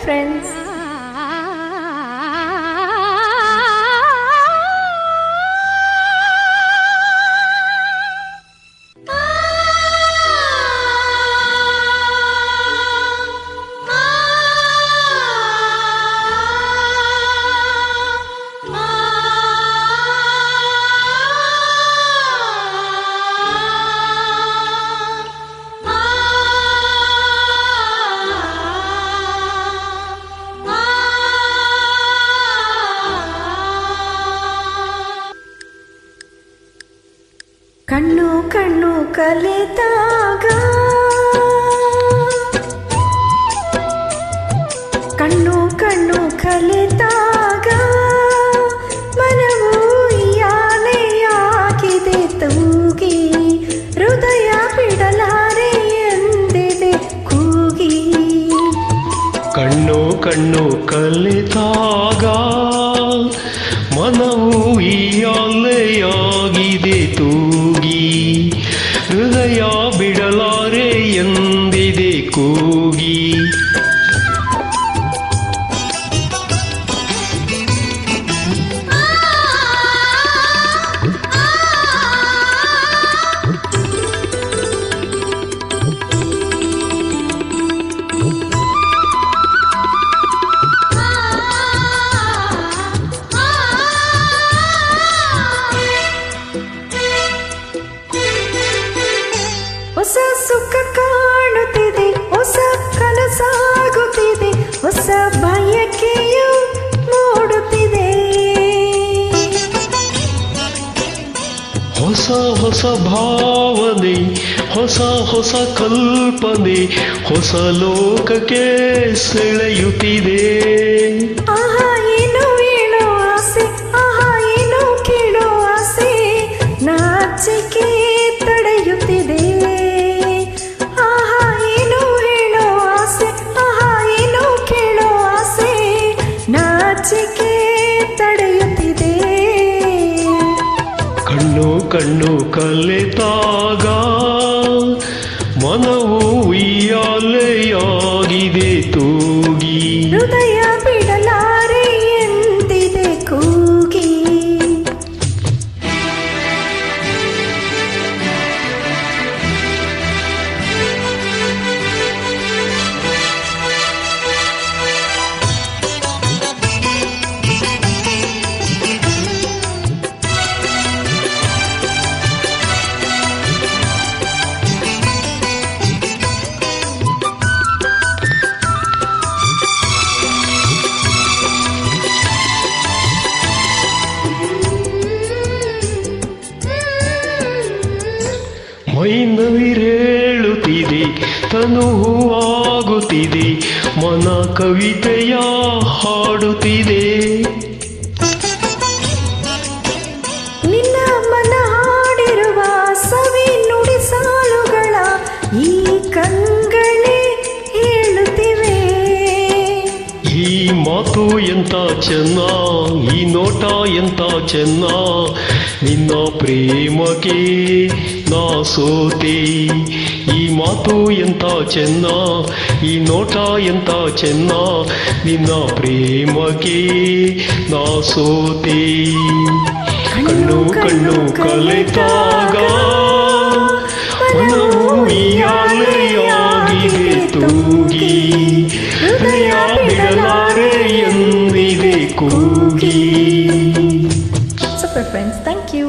Bye friends. ಕಣ್ಣು ಕಣ್ಣು ಕಲಿತಾಗ ಕಣ್ಣು ಕಣ್ಣು ಕಲಿತಾಗ ಮನವು ಯಾನೆಯಾಗಿದೆ ತೂಗಿ ಹೃದಯ ಬಿಡಲಾರೆ ಎಂದಿದೆ ಕೂಗಿ. ಕಣ್ಣು ಕಣ್ಣು ಕಲಿತಾಗ ಮನವು ಯಾನೆಯಾಗಿದೆ ತೂಗಿ ಹೃದಯ ಬಿಡಲಾರೆ ಎಂದಿದೆ ಕೂಗಿ. ಹೊಸ ಸುಖ ಕಾಣುತ್ತಿದೆ, ಹೊಸ ಕನಸಾಗುತ್ತಿದೆ, ಹೊಸ ಬಯಕೆಯು ಮೂಡುತ್ತಿದೆ. ಹೊಸ ಹೊಸ ಭಾವನೆ, ಹೊಸ ಹೊಸ ಕಲ್ಪನೆ, ಹೊಸ ಲೋಕಕ್ಕೆ ಸೆಳೆಯುತ್ತಿದೆ. ಆಹಾ ಏನೋ ಏನೋ ಆಸೆ, ಆಹಾ ಏನೋ ಕೇಳೋ ಆಸೆ, ನಾಚಿಕೆ ತಡೆಯುತ್ತಿದೆ. ತಡೆಯುತ್ತಿದೆ. ಕಣ್ಣು ಕಣ್ಣು ಕಲಿತಾಗ ಮನವು ಉಯ್ಯಾಲೆಯಾಗಿದೆ ತೂಗಿ ಹೃದಯ ಬಿಡಲಾರೆ ಎಂದಿದೆ ಕೂಗಿ. ಮೈನವಿರೇಳುತ್ತಿದೆ, ತನು ಹೂವಾಗುತ್ತಿದೆ, ಮನ ಕವಿತೆಯ ಹಾಡುತ್ತಿದೆ. ನಿನ್ನ ಮನ ಹಾಡಿರುವ ಸವಿ ನುಡಿ ಸಾಲುಗಳ ಈ ಕಂಗಳೇ ಹೇಳುತ್ತಿವೆ. ಈ ಮಾತು ಎಂತ ಚೆನ್ನ, ಈ ನೋಟ ಎಂತ ಚೆನ್ನ, ನಿನ್ನ ಪ್ರೇಮಕ್ಕೆ ನಾ ಸೋತೆ. ಈ ಮಾತು ಎಂತ ಚೆನ್ನ, ಈ ನೋಟ ಎಂತ ಚೆನ್ನ, ನಿನ್ನ ಪ್ರೇಮಕ್ಕೆ ನಾ ಸೋತೆ. ಕಣ್ಣು ಕಣ್ಣು ಕಲಿತಾಗ ಮನವು ಯಾಲೆಯಾಗಿದೆ ತೂಗಿ ಹೃದಯ ಬಿಡಲಾರೆ ಎಂದಿದೆ ಕೂಗಿ. Super friends, thank you.